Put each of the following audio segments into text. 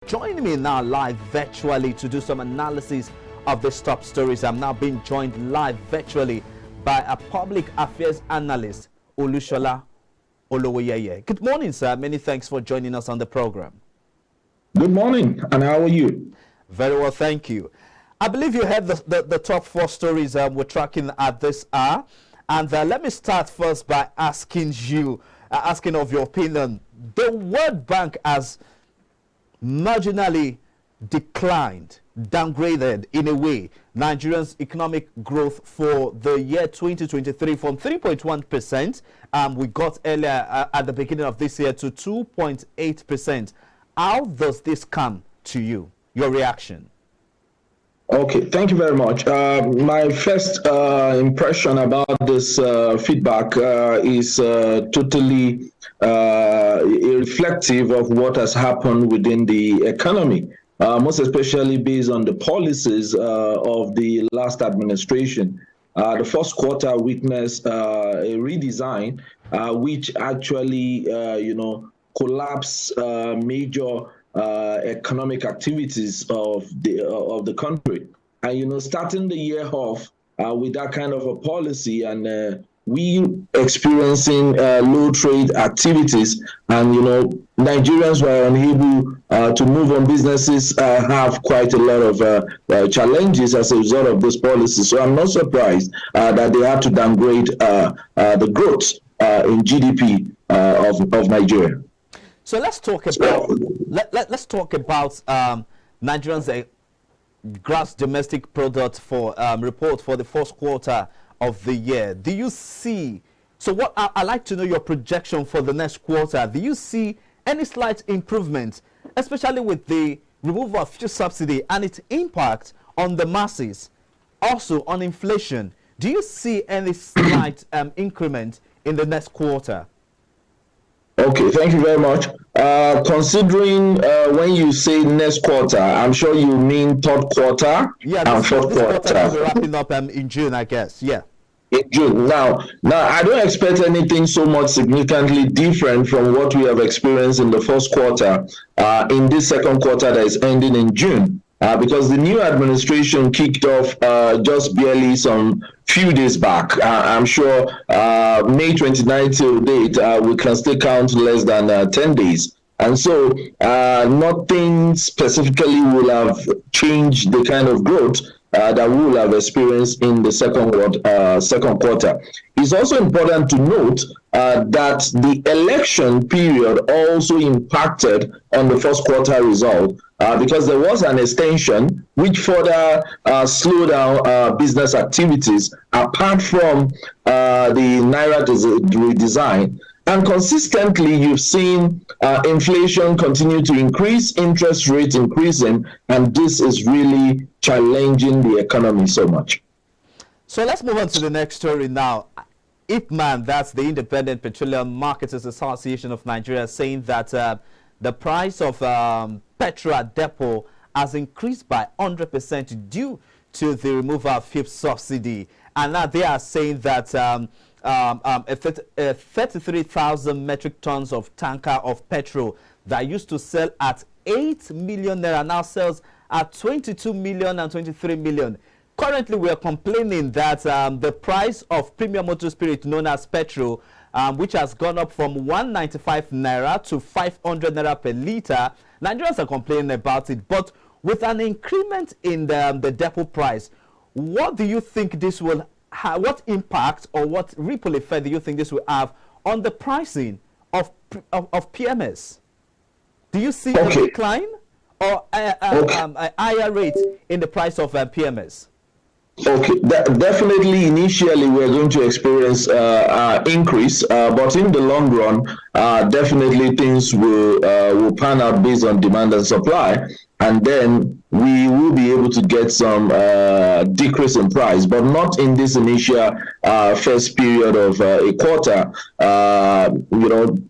Joining me now live virtually to do some analysis of the top stories. I'm now being joined live virtually by a public affairs analyst, Olushola Olowoyeye. Good morning, sir. Many thanks for joining us on the program. Good morning, and how are you? Very well, thank you. I believe you had the top four stories we're tracking at this hour. And let me start first by asking of your opinion. The World Bank has marginally declined, downgraded in a way, Nigeria's economic growth for the year 2023 from 3.1%, we got earlier at the beginning of this year, to 2.8%. How does this come to you? Your reaction? Okay, thank you very much. My first impression about this feedback is totally reflective of what has happened within the economy, most especially based on the policies of the last administration. The first quarter witnessed a redesign, which actually, collapsed major economic activities of the country. And starting the year off with that kind of a policy, and we experiencing low trade activities, and Nigerians were unable to move on. Businesses have quite a lot of challenges as a result of this policy. So I'm not surprised that they had to downgrade the growth in GDP of Nigeria. So let's talk about let's talk about Nigerians' gross domestic product for report for the first quarter of the year. Do you see? So what I like to know your projection for the next quarter. Do you see any slight improvement, especially with the removal of fuel subsidy and its impact on the masses, also on inflation? Do you see any slight increment in the next quarter? Okay, thank you very much. Considering when you say next quarter, I'm sure you mean third quarter and fourth quarter. We'll be wrapping up in June, I guess. Yeah. In June. Now, I don't expect anything so much significantly different from what we have experienced in the first quarter in this second quarter that is ending in June. Because the new administration kicked off just barely some few days back. I'm sure May 29th till date, we can still count less than 10 days. And so nothing specifically will have changed the kind of growth that we will have experienced in the second quarter. It's also important to note that the election period also impacted on the first quarter result because there was an extension which further slowed down business activities apart from the Naira redesign. And consistently, you've seen inflation continue to increase, interest rates increasing, and this is really challenging the economy so much. So let's move on to the next story now. Ibrand, that's the Independent Petroleum Marketers Association of Nigeria, saying that the price of petrol at depot has increased by 100% due to the removal of fuel subsidy. And now they are saying that 33,000 metric tons of tanker of petrol that used to sell at 8 million naira now sells at 22 million and 23 million. Currently, we are complaining that the price of premium motor spirit known as petrol, which has gone up from 195 naira to 500 naira per litre, Nigerians are complaining about it. But with an increment in the depot price, what do you think this will have? What impact or what ripple effect do you think this will have on the pricing of PMS? Do you see a decline or a higher rate in the price of PMS? Okay, definitely initially we're going to experience increase, but in the long run, definitely things will pan out based on demand and supply, and then we will be able to get some decrease in price, but not in this initial first period of a quarter.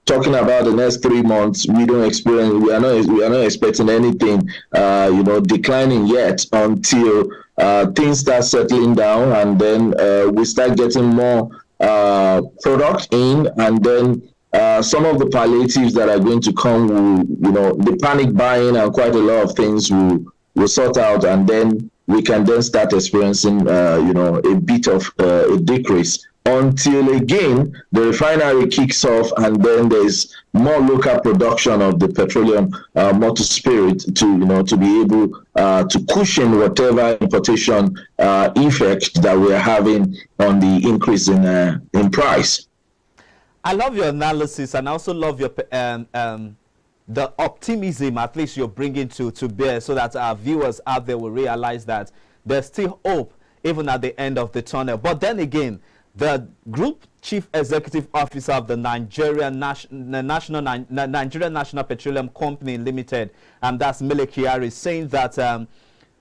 Talking about the next 3 months, we are not expecting anything, declining yet until things start settling down, and then we start getting more product in, and then some of the palliatives that are going to come will, the panic buying and quite a lot of things will sort out, and then we can then start experiencing, a bit of a decrease until again the refinery kicks off, and then there's more local production of the petroleum motor spirit to be able to cushion whatever importation effect that we're having on the increase in price. I love your analysis, and I also love your the optimism at least you're bringing to bear, so that our viewers out there will realize that there's still hope even at the end of the tunnel. But then again, the Group Chief Executive Officer of the Nigerian National Petroleum Company Limited, and that's Mele Kyari, is saying that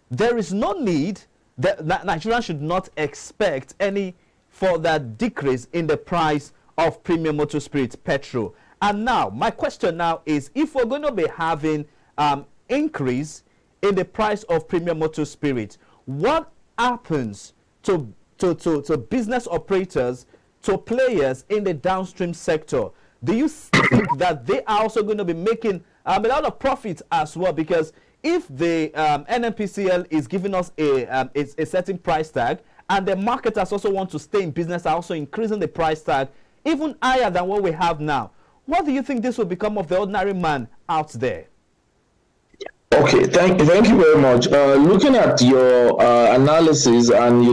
there is no need, that Nigerians should not expect any further decrease in the price of premium motor spirit petrol. And now, my question now is, if we're going to be having increase in the price of premium motor spirit, what happens to business operators, to players in the downstream sector? Do you think that they are also going to be making a lot of profit as well? Because if the NNPCL is giving us a certain price tag, and the marketers also want to stay in business, are also increasing the price tag even higher than what we have now, what do you think this will become of the ordinary man out there? Okay, thank you very much. Looking at your analysis, and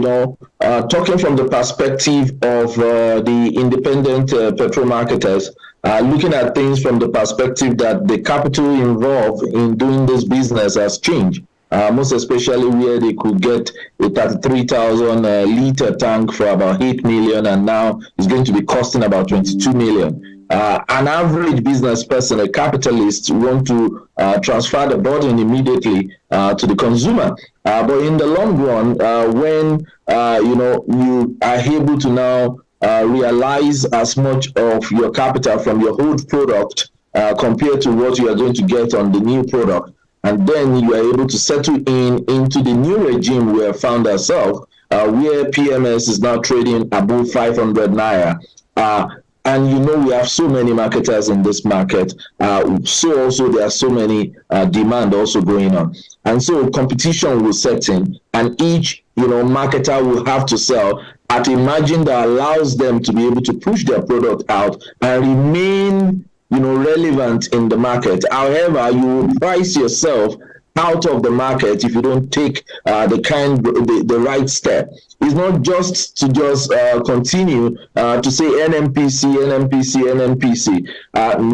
talking from the perspective of the independent petrol marketers, looking at things from the perspective that the capital involved in doing this business has changed. Most especially where they could get a 33,000 liter tank for about 8 million, and now it's going to be costing about 22 million. An average business person, a capitalist, want to transfer the burden immediately to the consumer. But in the long run, when you are able to now realize as much of your capital from your old product compared to what you are going to get on the new product, and then you are able to settle into the new regime we have found ourselves, where PMS is now trading above 500 naira. And we have so many marketers in this market, so also there are so many demand also going on, and so competition will set in, and each marketer will have to sell at a margin that allows them to be able to push their product out and remain relevant in the market. However, you will price yourself out of the market if you don't take the right step. It's not just to continue to say NNPC.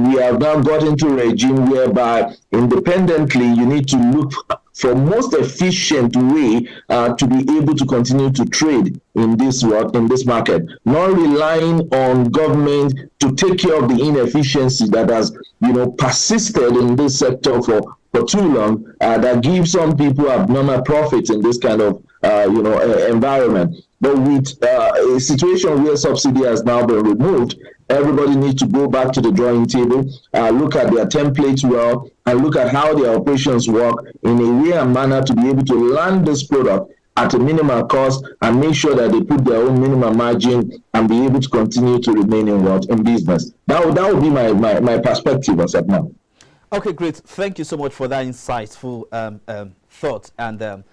We have now got into a regime whereby independently you need to look for most efficient way to be able to continue to trade in this market, not relying on government to take care of the inefficiency that has persisted in this sector for too long, that gives some people abnormal profits in this kind of environment. But with a situation where subsidy has now been removed, everybody needs to go back to the drawing table, look at their templates well, and look at how their operations work in a way and manner to be able to land this product at a minimal cost and make sure that they put their own minimum margin and be able to continue to remain in business. That would be my perspective as of now. Okay, great. Thank you so much for that insightful thought and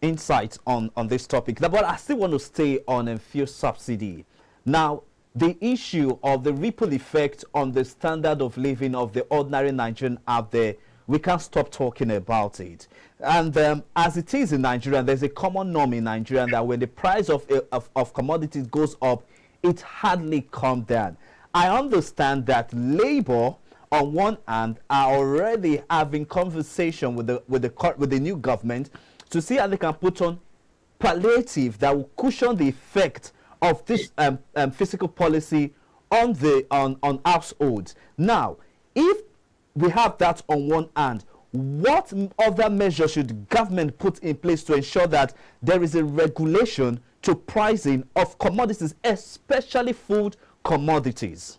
insight on this topic. But I still want to stay on fuel subsidy. Now, the issue of the ripple effect on the standard of living of the ordinary Nigerian out there, we can't stop talking about it. And as it is in Nigeria, there's a common norm in Nigeria that when the price of commodities goes up, it hardly comes down. I understand that labor, on one hand, are already having conversation with the new government to see how they can put on palliative that will cushion the effect of this fiscal policy on households. Now, if we have that on one hand, what other measures should government put in place to ensure that there is a regulation to pricing of commodities, especially food commodities?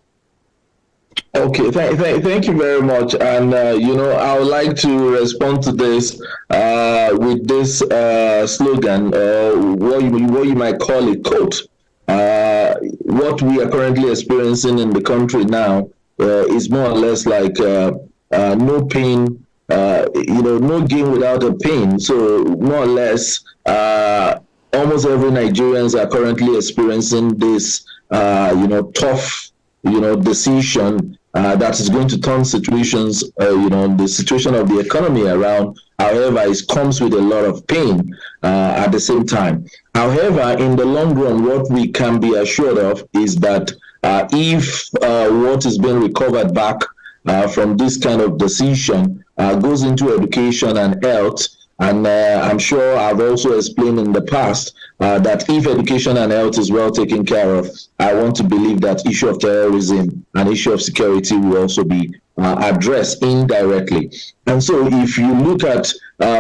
Okay, thank you very much. And, I would like to respond to this with this slogan, what you might call a quote. What we are currently experiencing in the country now is more or less like no pain, no gain without a pain. So more or less, almost every Nigerians are currently experiencing this, tough, decision that is going to turn situations, the situation of the economy around. However, it comes with a lot of pain at the same time. However, in the long run, what we can be assured of is that if what is being recovered back from this kind of decision goes into education and health, and I'm sure I've also explained in the past that if education and health is well taken care of, I want to believe that issue of terrorism and issue of security will also be addressed indirectly. And so if you look at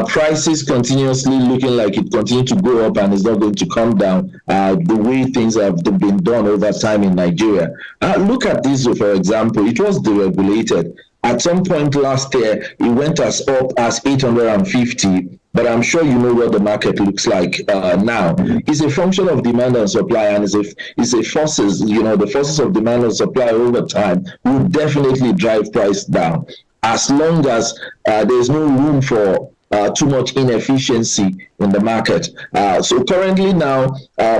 prices continuously looking like it continues to go up and is not going to come down the way things have been done over time in Nigeria. Look at diesel, for example. It was deregulated. At some point last year, it went as up as 850, but I'm sure you know what the market looks like now. It's a function of demand and supply, and it's a forces, the forces of demand and supply over time will definitely drive price down. As long as there's no room for too much inefficiency in the market. So currently now,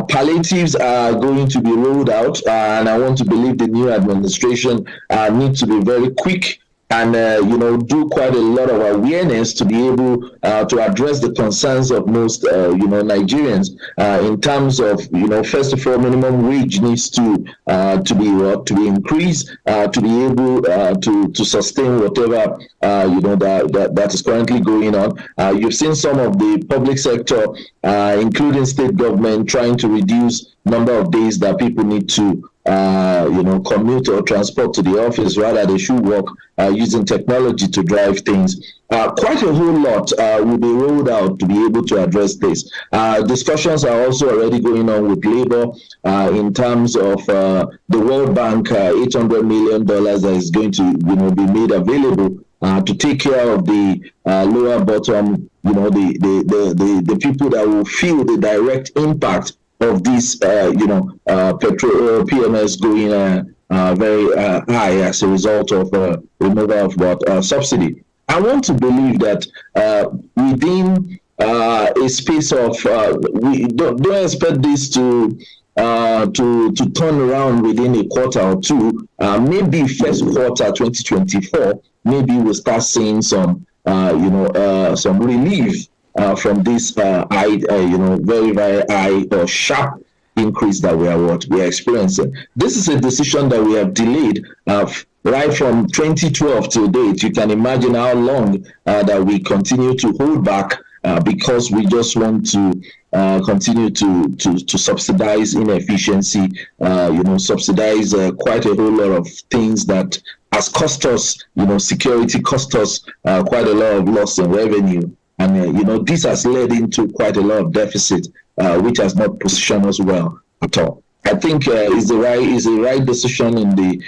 palliatives are going to be rolled out, and I want to believe the new administration needs to be very quick and do quite a lot of awareness to be able to address the concerns of most Nigerians in terms of first of all, minimum wage needs to be increased to be able to sustain whatever that is currently going on. You've seen some of the public sector, including state government, trying to reduce number of days that people need to commute or transport to the office. Rather, they should work using technology to drive things. Quite a whole lot will be rolled out to be able to address this. Discussions are also already going on with labor in terms of the World Bank $800 million that is going to be made available to take care of the lower bottom, the people that will feel the direct impact of this, petrol PMS going very high as a result of removal of what subsidy. I want to believe that within a space of we don't expect this to turn around within a quarter or two. Maybe first quarter 2024. Maybe we'll start seeing some relief from this very, very high or sharp increase that we are experiencing. This is a decision that we have delayed right from 2012 till date. You can imagine how long that we continue to hold back because we just want to continue to subsidize inefficiency, subsidize quite a whole lot of things that has cost us, security cost us quite a lot of loss in revenue. And, this has led into quite a lot of deficit, which has not positioned us well at all. I think is the right decision in the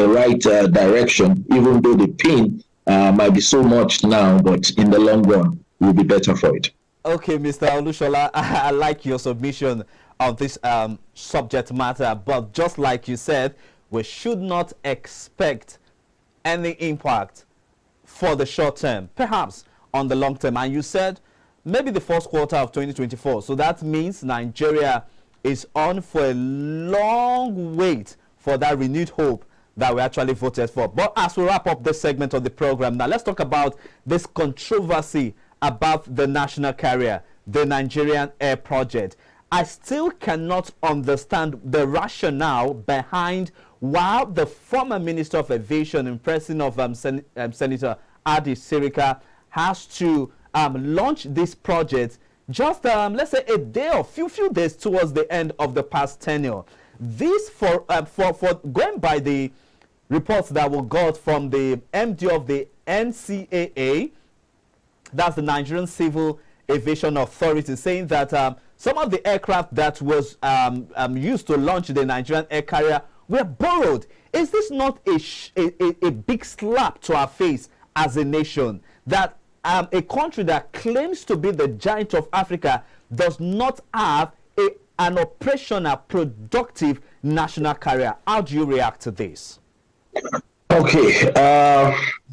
right direction, even though the pain might be so much now, but in the long run, we'll be better for it. Okay, Mr. Olushola, I like your submission on this subject matter, but just like you said, we should not expect any impact for the short term, perhaps on the long term. And you said maybe the first quarter of 2024. So that means Nigeria is on for a long wait for that renewed hope that we actually voted for. But as we wrap up this segment of the program, now let's talk about this controversy about the national carrier, the Nigerian Air project. I still cannot understand the rationale behind why the former Minister of Aviation in person of Senator Adi Sirika has to launch this project just, let's say, a day or few days towards the end of the past tenure. This for going by the reports that we got from the MD of the NCAA, that's the Nigerian Civil Aviation Authority, saying that some of the aircraft that was used to launch the Nigerian air carrier were borrowed. Is this not a big slap to our face as a nation, that a country that claims to be the giant of Africa does not have an operational, productive national carrier? How do you react to this? Okay,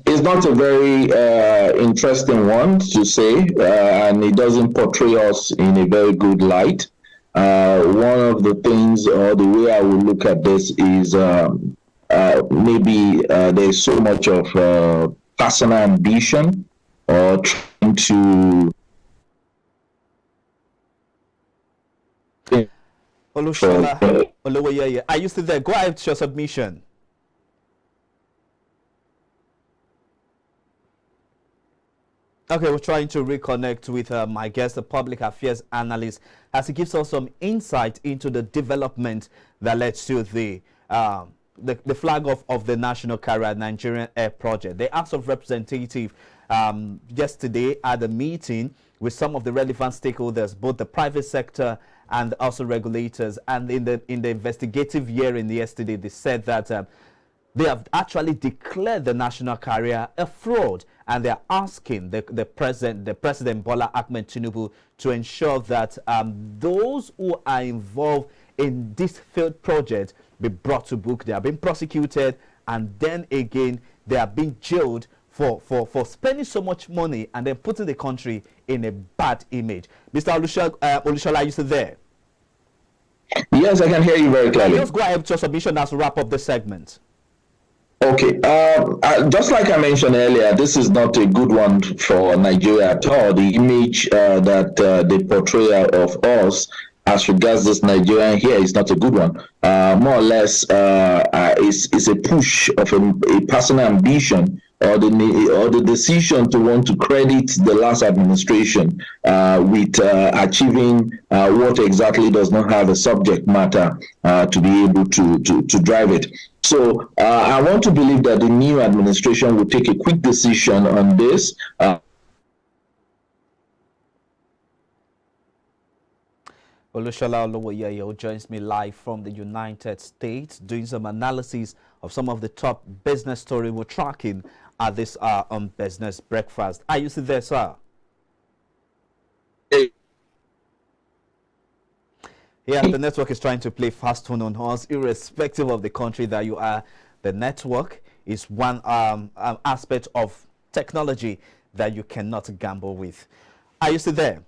it's not a very interesting one to say, and it doesn't portray us in a very good light. One of the things, or the way I would look at this, is maybe there's so much of personal ambition or trying to. Olushola, Oluwayeye, are you still there? Go ahead with your submission. Okay, we're trying to reconnect with my guest, the public affairs analyst, as he gives us some insight into the development that led to the flag off of the national carrier Nigerian Air project. The House of Representatives yesterday had a meeting with some of the relevant stakeholders, both the private sector and also regulators. And in the investigative hearing yesterday, they said that they have actually declared the national carrier a fraud, and they're asking the President Bola Ahmed Tinubu to ensure that those who are involved in this failed project be brought to book. They are being prosecuted, and then again they are being jailed for spending so much money and then putting the country in a bad image. Mr. Olushola, are you still there? Yes, I can hear you very clearly. Let's go ahead with your submission as we wrap up the segment. Okay, just like I mentioned earlier, this is not a good one for Nigeria at all. The image that the portrayal of us as regards this Nigerian here is not a good one. More or less, it's a push of a personal ambition or the decision to want to credit the last administration with achieving what exactly does not have a subject matter to be able to drive it. So I want to believe that the new administration will take a quick decision on this. Olushola Oluwayeye joins me live from the United States, doing some analysis of some of the top business story we're tracking at this on Business Breakfast. Are you still there, sir? Yeah, the network is trying to play fast tune on us, irrespective of the country that you are. The network is one aspect of technology that you cannot gamble with. Are you still there?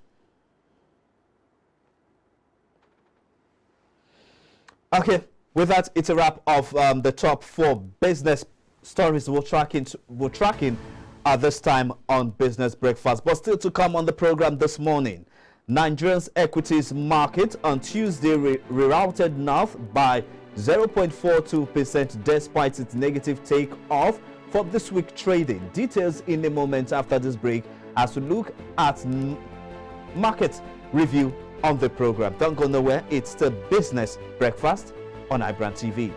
Okay, with that, it's a wrap of the top 4 business stories we're tracking at this time on Business Breakfast. But still to come on the program this morning. Nigeria's equities market on Tuesday rerouted north by 0.42% despite its negative take-off for this week trading. Details in a moment after this break as we look at market review on the program. Don't go nowhere. It's the Business Breakfast on iBrandTV.